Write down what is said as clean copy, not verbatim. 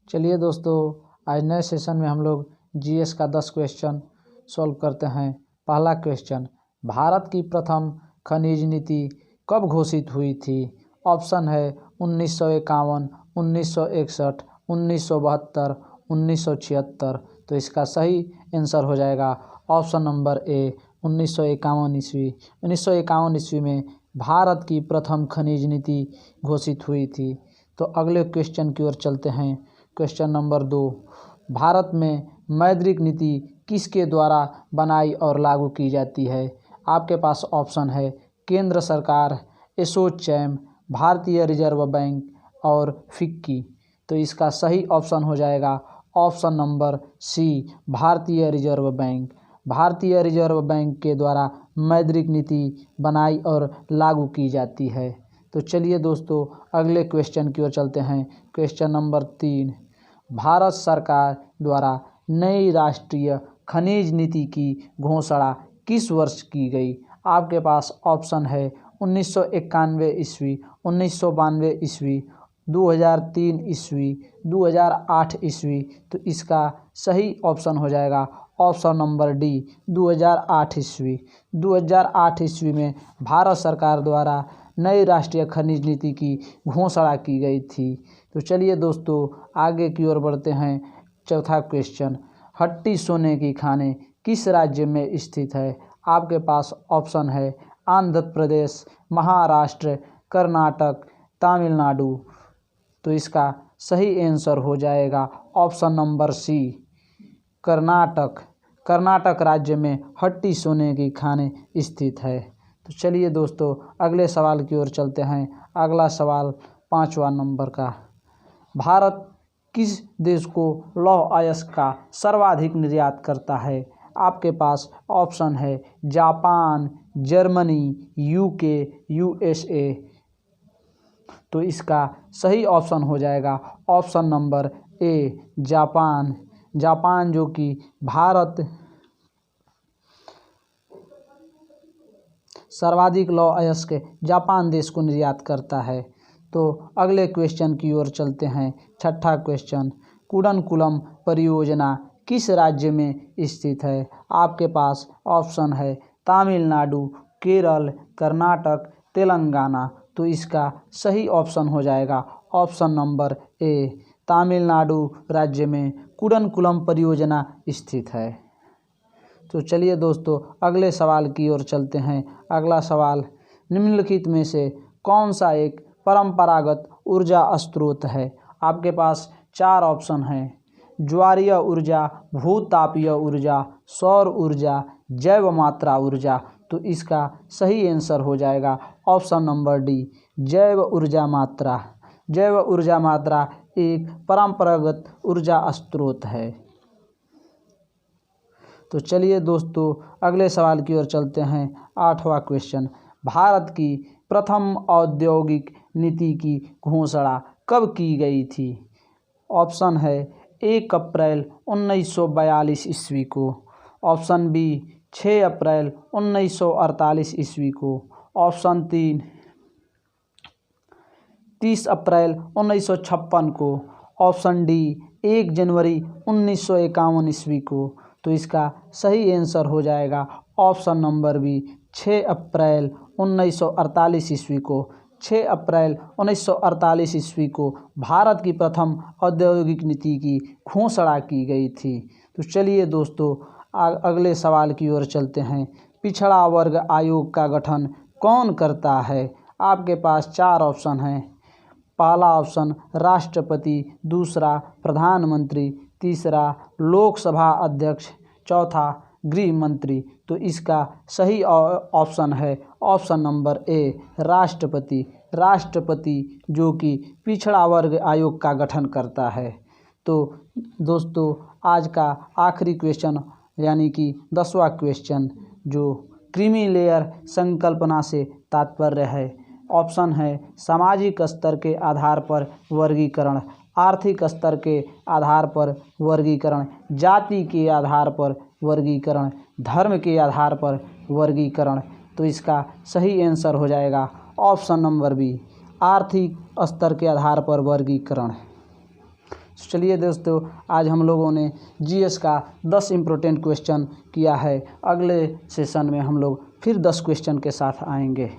चलिए दोस्तों, आज नए सेशन में हम लोग जीएस का 10 क्वेश्चन सॉल्व करते हैं। पहला क्वेश्चन, भारत की प्रथम खनिज नीति कब घोषित हुई थी? ऑप्शन है 1951, 1961, 1972, 1976। तो इसका सही आंसर हो जाएगा ऑप्शन नंबर ए 1951 ईस्वी। 1951 ईस्वी में भारत की प्रथम खनिज नीति घोषित हुई थी। तो अगले क्वेश्चन की ओर चलते हैं। क्वेश्चन नंबर 2, भारत में मौद्रिक नीति किसके द्वारा बनाई और लागू की जाती है? आपके पास ऑप्शन है केंद्र सरकार, एसोचैम, भारतीय रिजर्व बैंक और फिक्की। तो इसका सही ऑप्शन हो जाएगा ऑप्शन नंबर सी, भारतीय रिजर्व बैंक। भारतीय रिजर्व बैंक के द्वारा मौद्रिक नीति बनाई और लागू की जाती है। तो चलिए दोस्तों, अगले क्वेश्चन की ओर चलते हैं। क्वेश्चन नंबर 3, भारत सरकार द्वारा नई राष्ट्रीय खनिज नीति की घोषणा किस वर्ष की गई? आपके पास ऑप्शन है 1991 ईस्वी, 1992 ईस्वी, 2003 ईस्वी, 2008 ईस्वी। तो इसका सही ऑप्शन हो जाएगा ऑप्शन नंबर डी 2008 ईस्वी। 2008 ईस्वी में भारत सरकार द्वारा नई राष्ट्रीय खनिज नीति की घोषणा की गई थी। तो चलिए दोस्तों, आगे की ओर बढ़ते हैं। चौथा क्वेश्चन, हट्टी सोने की खानें किस राज्य में स्थित है? आपके पास ऑप्शन है आंध्र प्रदेश, महाराष्ट्र, कर्नाटक, तमिलनाडु। तो इसका सही आंसर हो जाएगा option number C, Karnataka. Karnataka राज्य में हट्टी सोने की खानें स्थित है। तो चलिए दोस्तों, अगले सवाल की ओर चलते हैं। अगला सवाल 5वां नंबर का, भारत किस देश को लौह अयस्क का सर्वाधिक निर्यात करता है? आपके पास ऑप्शन है जापान, जर्मनी, यूके, यूएसए। तो इसका सही ऑप्शन हो जाएगा option number A, Japan. Japan जो कि भारत सर्वाधिक लौह अयस्क जापान देश को निर्यात करता है। तो अगले क्वेश्चन की ओर चलते हैं। छठा क्वेश्चन, कुडनकुलम परियोजना किस राज्य में स्थित है? आपके पास ऑप्शन है तमिलनाडु, केरल, कर्नाटक, तेलंगाना। तो इसका सही ऑप्शन हो जाएगा ऑप्शन नंबर ए, तमिलनाडु राज्य में कुडनकुलम परियोजना स्थित है। तो चलिए दोस्तों, अगले सवाल की ओर चलते हैं। अगला सवाल, निम्नलिखित में से कौन सा एक परंपरागत ऊर्जा स्रोत है? आपके पास 4 ऑप्शन हैं, ज्वारीय ऊर्जा, भूतापीय ऊर्जा, सौर ऊर्जा, जैव मात्रा ऊर्जा। तो इसका सही आंसर हो जाएगा ऑप्शन नंबर डी, जैव ऊर्जा मात्रा। जैव ऊर्जा मात्रा एक परंपरागत ऊर्जा स्रोत है। तो चलिए दोस्तों, अगले सवाल की ओर चलते हैं। 8वां क्वेश्चन, भारत की प्रथम औद्योगिक नीति की घोषणा कब की गई थी? ऑप्शन है 1 अप्रैल 1942 ईस्वी को, ऑप्शन बी 6 अप्रैल 1948 ईस्वी को, ऑप्शन 3 30 अप्रैल 1956 को, ऑप्शन डी 1 जनवरी 1951 ईस्वी को। तो इसका सही आंसर हो जाएगा ऑप्शन नंबर बी 6 अप्रैल 1948 ईस्वी को। 6 अप्रैल 1948 ईस्वी को भारत की प्रथम औद्योगिक नीति की घोषणा की गई थी। तो चलिए दोस्तों, अगले सवाल की ओर चलते हैं। पिछड़ा वर्ग आयोग का गठन कौन करता है? आपके पास 4 ऑप्शन हैं। पहला ऑप्शन राष्ट्रपति, दूसरा प्रधानमंत्री, तीसरा लोकसभा अध्यक्ष, चौथा गृह मंत्री। तो इसका सही ऑप्शन है ऑप्शन नंबर ए, राष्ट्रपति। राष्ट्रपति जो कि पिछड़ा वर्ग आयोग का गठन करता है। तो दोस्तों, आज का आखिरी क्वेश्चन यानी कि 10वां क्वेश्चन, जो क्रीमी लेयर संकल्पना से तात्पर्य है, ऑप्शन है सामाजिक स्तर के आधार पर वर्गीकरण, आर्थिक स्तर के आधार पर वर्गीकरण, जाति के आधार पर वर्गीकरण, धर्म के आधार पर वर्गीकरण। तो इसका सही आंसर हो जाएगा ऑप्शन नंबर बी, आर्थिक स्तर के आधार पर वर्गीकरण। चलिए दोस्तों, आज हम लोगों ने जीएस का 10 इम्पोर्टेंट क्वेश्चन किया है। अगले सेशन में हम लोग फिर 10 क्वेश्चन के साथ आएंगे।